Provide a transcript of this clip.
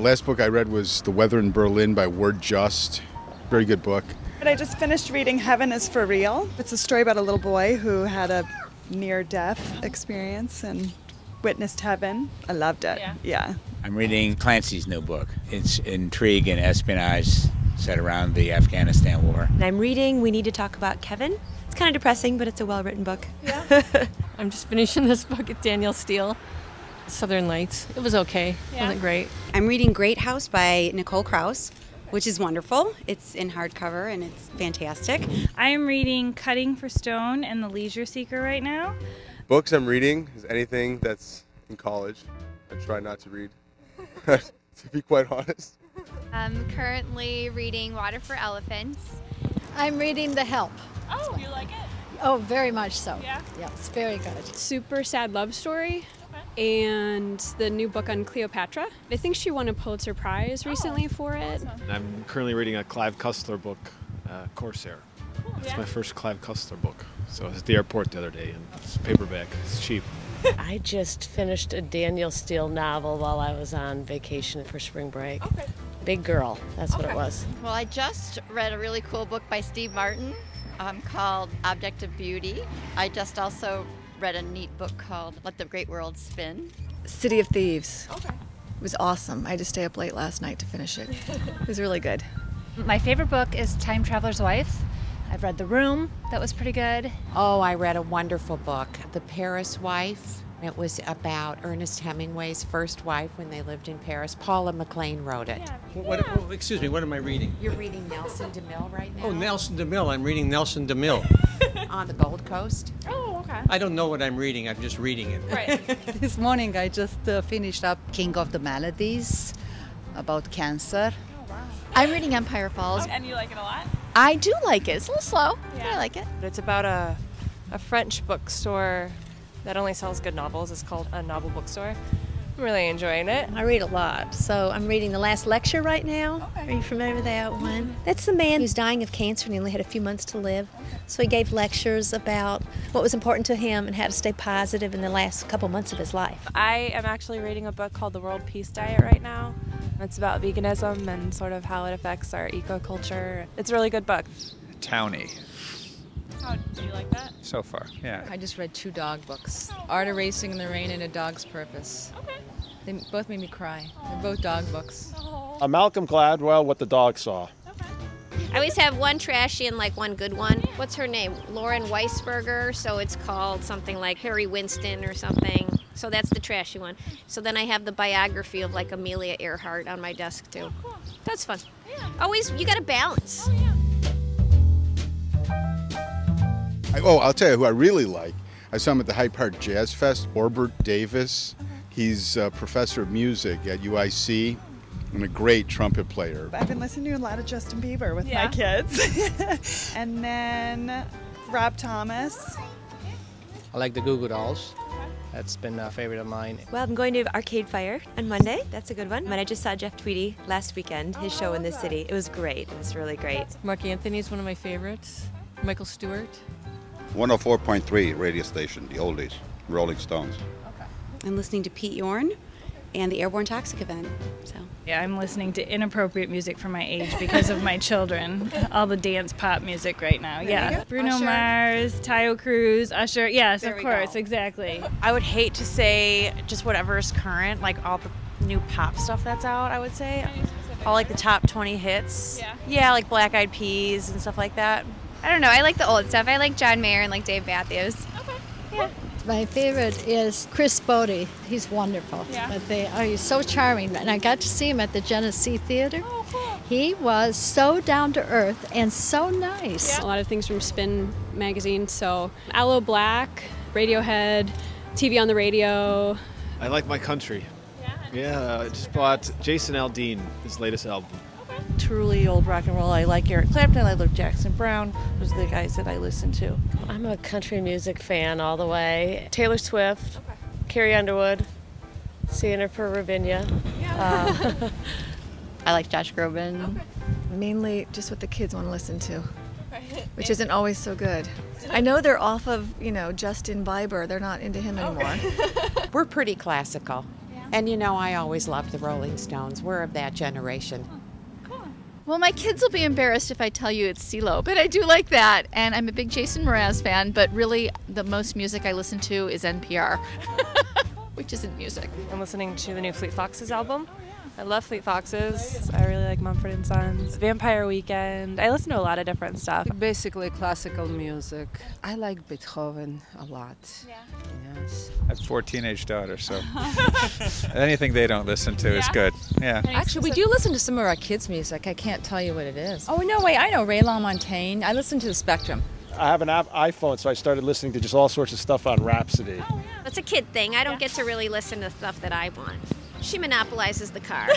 The last book I read was The Weather in Berlin by Ward Just. Very good book. But I just finished reading Heaven is for Real. It's a story about a little boy who had a near-death experience and witnessed heaven. I loved it. Yeah. I'm reading Clancy's new book. It's intrigue and espionage set around the Afghanistan war. And I'm reading We Need to Talk About Kevin. It's kind of depressing, but it's a well-written book. Yeah. I'm just finishing this book with Danielle Steele, Southern Lights. It was okay. It wasn't great. I'm reading Great House by Nicole Krauss, which is wonderful. It's in hardcover and it's fantastic. I am reading Cutting for Stone and The Leisure Seeker right now. Books I'm reading is anything that's in college. I try not to read, to be quite honest. I'm currently reading Water for Elephants. I'm reading The Help. Oh, you like it? Oh, very much so. Yeah? Yeah, it's very good. Super sad love story. And the new book on Cleopatra. I think she won a Pulitzer Prize recently for it. Awesome. I'm currently reading a Clive Cussler book, Corsair. Cool. It's my first Clive Cussler book. So I was at the airport the other day, and it's paperback. It's cheap. I just finished a Danielle Steele novel while I was on vacation for spring break. Okay. Big Girl, that's what it was. Well, I just read a really cool book by Steve Martin called Object of Beauty. I just also read a neat book called Let the Great World Spin. City of Thieves. Okay. It was awesome. I had to stay up late last night to finish it. It was really good. My favorite book is Time Traveler's Wife. I've read The Room. That was pretty good. Oh, I read a wonderful book, The Paris Wife. It was about Ernest Hemingway's first wife when they lived in Paris. Paula McLean wrote it. Excuse me, what am I reading? You're reading Nelson DeMille right now? Oh, Nelson DeMille. I'm reading Nelson DeMille. On the Gold Coast. Oh, okay. I don't know what I'm reading. I'm just reading it. Right. This morning I just finished up King of the Maladies about cancer. Oh, wow. I'm reading Empire Falls. And you like it a lot? I do like it. It's a little slow, but I like it. It's about a French bookstore that only sells good novels. It's called A Novel Bookstore. I'm really enjoying it. I read a lot, so I'm reading The Last Lecture right now. Okay. Are you familiar with that one? That's the man who's dying of cancer and he only had a few months to live. So he gave lectures about what was important to him and how to stay positive in the last couple months of his life. I am actually reading a book called The World Peace Diet right now. It's about veganism and sort of how it affects our eco-culture. It's a really good book. Townie, How do you like that? so far, yeah. I just read 2 dog books, Art of Racing in the Rain and A Dog's Purpose. Okay. They both made me cry. They're both dog books. Oh. Malcolm Gladwell, What the Dog Saw. I always have one trashy and like one good one. What's her name? Lauren Weisberger, so it's called something like Harry Winston or something. So that's the trashy one. So then I have the biography of like Amelia Earhart on my desk too. Oh, cool. That's fun. Yeah. Always, you gotta balance. Oh, yeah. I'll tell you who I really like. I saw him at the Hyde Park Jazz Fest, Orbert Davis. He's a professor of music at UIC and a great trumpet player. I've been listening to a lot of Justin Bieber with Yeah. my kids. And then Rob Thomas. I like the Goo Goo Dolls. That's been a favorite of mine. Well, I'm going to Arcade Fire on Monday. That's a good one. And I just saw Jeff Tweedy last weekend, his show in the city. It was great. It was really great. Mark Anthony's one of my favorites. Michael Stewart. 104.3 radio station, the oldies, Rolling Stones. I'm listening to Pete Yorn and the Airborne Toxic event. So. Yeah, I'm listening to inappropriate music for my age because of my children. All the dance pop music right now. Yeah. Bruno Usher. Mars, Tayo Cruz, Usher. Yes, There of we course, go. exactly. I would hate to say just whatever is current, like all the new pop stuff that's out, I would say. All like the top 20 hits. Yeah. Yeah, like Black Eyed Peas and stuff like that. I don't know. I like the old stuff. I like John Mayer and like Dave Matthews. Okay. Yeah. My favorite is Chris Bodie. He's wonderful. Yeah. But he's so charming. And I got to see him at the Genesee Theater. Oh, cool. He was so down to earth and so nice. A lot of things from Spin magazine, so Aloe Black, Radiohead, TV on the Radio. I like my country. Yeah, I just bought Jason Aldean, his latest album. Truly old rock and roll. I like Eric Clapton. I love Jackson Brown. Those are the guys that I listen to. I'm a country music fan all the way. Taylor Swift, Carrie Underwood, seeing her for Ravinia. I like Josh Groban. Mainly just what the kids want to listen to, which isn't always so good. I know they're off of, Justin Bieber. They're not into him anymore. We're pretty classical. And you know, I always loved the Rolling Stones. We're of that generation. Well, my kids will be embarrassed if I tell you it's CeeLo, but I do like that. And I'm a big Jason Mraz fan, but really the most music I listen to is NPR, which isn't music. I'm listening to the new Fleet Foxes album. I love Fleet Foxes. I really like Mumford & Sons. Vampire Weekend. I listen to a lot of different stuff. Basically classical music. I like Beethoven a lot. Yeah. Yes. I have 4 teenage daughters, so anything they don't listen to is good. Yeah. Actually, we do listen to some of our kids' music. I can't tell you what it is. Oh, no, wait, I know Ray LaMontagne. I listen to the Spectrum. I have an iPhone, so I started listening to just all sorts of stuff on Rhapsody. That's a kid thing. I don't get to really listen to stuff that I want. She monopolizes the car.